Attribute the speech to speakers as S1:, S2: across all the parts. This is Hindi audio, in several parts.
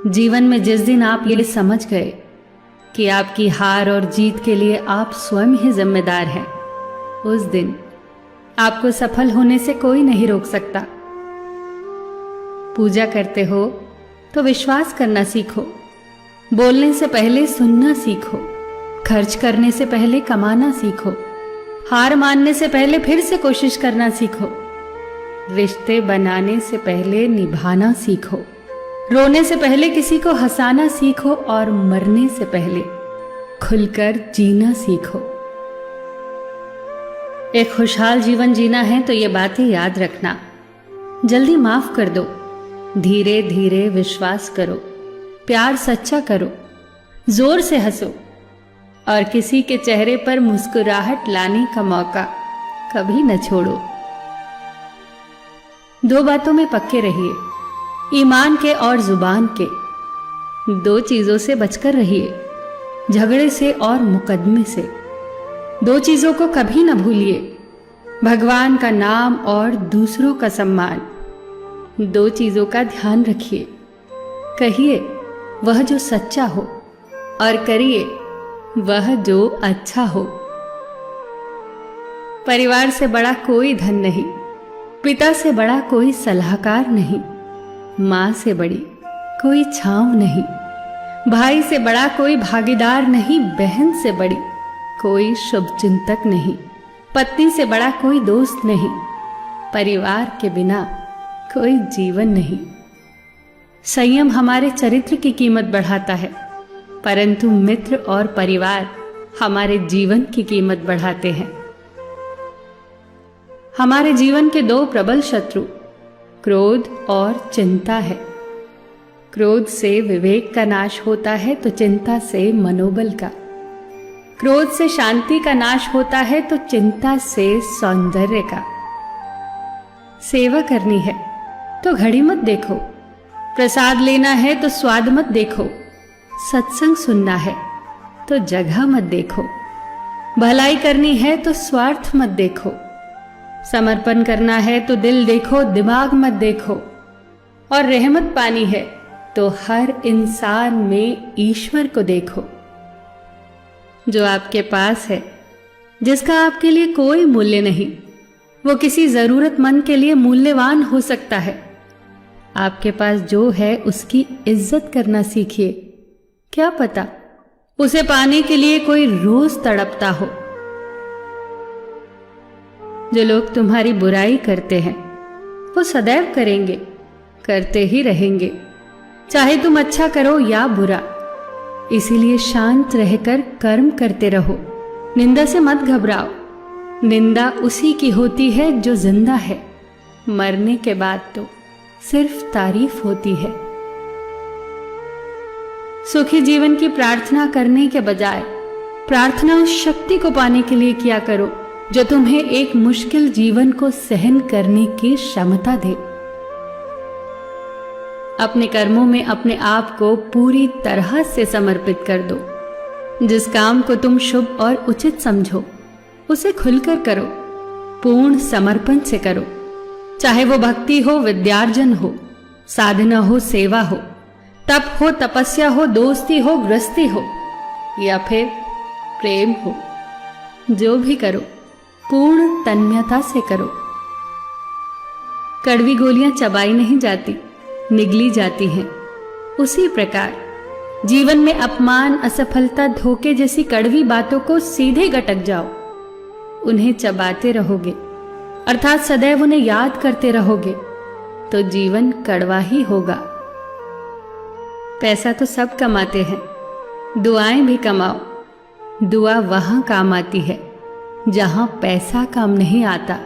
S1: जीवन में जिस दिन आप ये समझ गए कि आपकी हार और जीत के लिए आप स्वयं ही जिम्मेदार हैं, उस दिन आपको सफल होने से कोई नहीं रोक सकता। पूजा करते हो तो विश्वास करना सीखो, बोलने से पहले सुनना सीखो, खर्च करने से पहले कमाना सीखो, हार मानने से पहले फिर से कोशिश करना सीखो, रिश्ते बनाने से पहले निभाना सीखो, रोने से पहले किसी को हंसाना सीखो और मरने से पहले खुलकर जीना सीखो। एक खुशहाल जीवन जीना है तो ये बातें याद रखना। जल्दी माफ कर दो, धीरे धीरे विश्वास करो, प्यार सच्चा करो, जोर से हंसो और किसी के चेहरे पर मुस्कुराहट लाने का मौका कभी न छोड़ो। दो बातों में पक्के रहिए, ईमान के और जुबान के। दो चीजों से बचकर रहिए, झगड़े से और मुकदमे से। दो चीजों को कभी न भूलिए, भगवान का नाम और दूसरों का सम्मान। दो चीजों का ध्यान रखिए, कहिए वह जो सच्चा हो और करिए वह जो अच्छा हो। परिवार से बड़ा कोई धन नहीं, पिता से बड़ा कोई सलाहकार नहीं, मां से बड़ी कोई छांव नहीं, भाई से बड़ा कोई भागीदार नहीं, बहन से बड़ी कोई शुभचिंतक नहीं, पत्नी से बड़ा कोई दोस्त नहीं, परिवार के बिना कोई जीवन नहीं। संयम हमारे चरित्र की कीमत बढ़ाता है, परंतु मित्र और परिवार हमारे जीवन की कीमत बढ़ाते हैं। हमारे जीवन के दो प्रबल शत्रु क्रोध और चिंता है। क्रोध से विवेक का नाश होता है तो चिंता से मनोबल का। क्रोध से शांति का नाश होता है तो चिंता से सौंदर्य का। सेवा करनी है तो घड़ी मत देखो, प्रसाद लेना है तो स्वाद मत देखो, सत्संग सुनना है तो जगह मत देखो, भलाई करनी है तो स्वार्थ मत देखो, समर्पण करना है तो दिल देखो, दिमाग मत देखो, और रहमत पानी है तो हर इंसान में ईश्वर को देखो। जो आपके पास है, जिसका आपके लिए कोई मूल्य नहीं, वो किसी जरूरतमंद के लिए मूल्यवान हो सकता है। आपके पास जो है उसकी इज्जत करना सीखिए, क्या पता उसे पाने के लिए कोई रोज तड़पता हो। जो लोग तुम्हारी बुराई करते हैं वो सदैव करेंगे, करते ही रहेंगे, चाहे तुम अच्छा करो या बुरा। इसीलिए शांत रहकर कर्म करते रहो, निंदा से मत घबराओ। निंदा उसी की होती है जो जिंदा है, मरने के बाद तो सिर्फ तारीफ होती है। सुखी जीवन की प्रार्थना करने के बजाय प्रार्थना उस शक्ति को पाने के लिए किया करो जो तुम्हें एक मुश्किल जीवन को सहन करने की क्षमता दे। अपने कर्मों में अपने आप को पूरी तरह से समर्पित कर दो। जिस काम को तुम शुभ और उचित समझो उसे खुलकर करो, पूर्ण समर्पण से करो। चाहे वो भक्ति हो, विद्यार्जन हो, साधना हो, सेवा हो, तप हो, तपस्या हो, दोस्ती हो, गृहस्थी हो या फिर प्रेम हो, जो भी करो पूर्ण तन्मयता से करो। कड़वी गोलियां चबाई नहीं जाती, निगली जाती हैं। उसी प्रकार जीवन में अपमान, असफलता, धोखे जैसी कड़वी बातों को सीधे गटक जाओ। उन्हें चबाते रहोगे, अर्थात सदैव उन्हें याद करते रहोगे, तो जीवन कड़वा ही होगा। पैसा तो सब कमाते हैं, दुआएं भी कमाओ। दुआ वहां काम आती है जहां पैसा काम नहीं आता।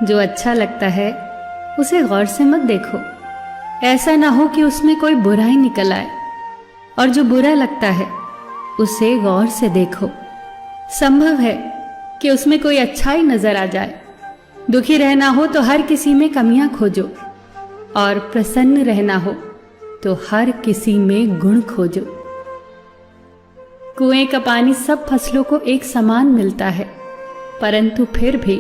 S1: जो अच्छा लगता है उसे गौर से मत देखो, ऐसा ना हो कि उसमें कोई बुराई निकल आए, और जो बुरा लगता है उसे गौर से देखो। संभव है कि उसमें कोई अच्छाई नजर आ जाए। दुखी रहना हो तो हर किसी में कमियां खोजो, और प्रसन्न रहना हो तो हर किसी में गुण खोजो। कुएं का पानी सब फसलों को एक समान मिलता है, परंतु फिर भी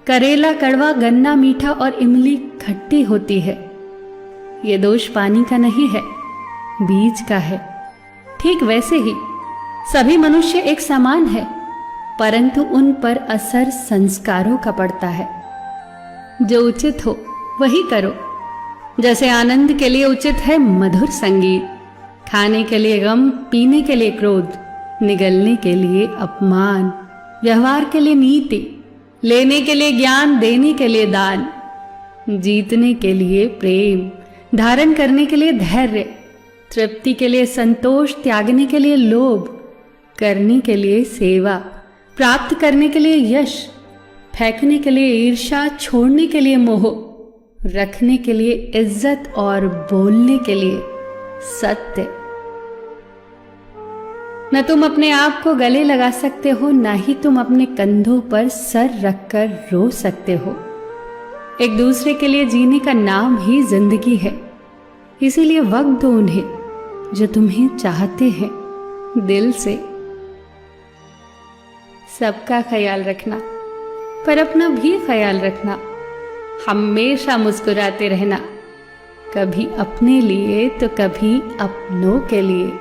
S1: करेला कड़वा, गन्ना मीठा और इमली खट्टी होती है। ये दोष पानी का नहीं है, बीज का है। ठीक वैसे ही सभी मनुष्य एक समान है, परंतु उन पर असर संस्कारों का पड़ता है। जो उचित हो वही करो। जैसे आनंद के लिए उचित है मधुर संगीत, खाने के लिए गम, पीने के लिए क्रोध, निगलने के लिए अपमान, व्यवहार के लिए नीति, लेने के लिए ज्ञान, देने के लिए दान, जीतने के लिए प्रेम, धारण करने के लिए धैर्य, तृप्ति के लिए संतोष, त्यागने के लिए लोभ, करने के लिए सेवा, प्राप्त करने के लिए यश, फेंकने के लिए ईर्ष्या, छोड़ने के लिए मोह, रखने के लिए इज्जत और बोलने के लिए सत्य। न तुम अपने आप को गले लगा सकते हो, न ही तुम अपने कंधों पर सर रखकर रो सकते हो। एक दूसरे के लिए जीने का नाम ही जिंदगी है। इसीलिए वक्त दो उन्हें जो तुम्हें चाहते हैं दिल से। सबका ख्याल रखना, पर अपना भी ख्याल रखना। हमेशा मुस्कुराते रहना, कभी अपने लिए तो कभी अपनों के लिए।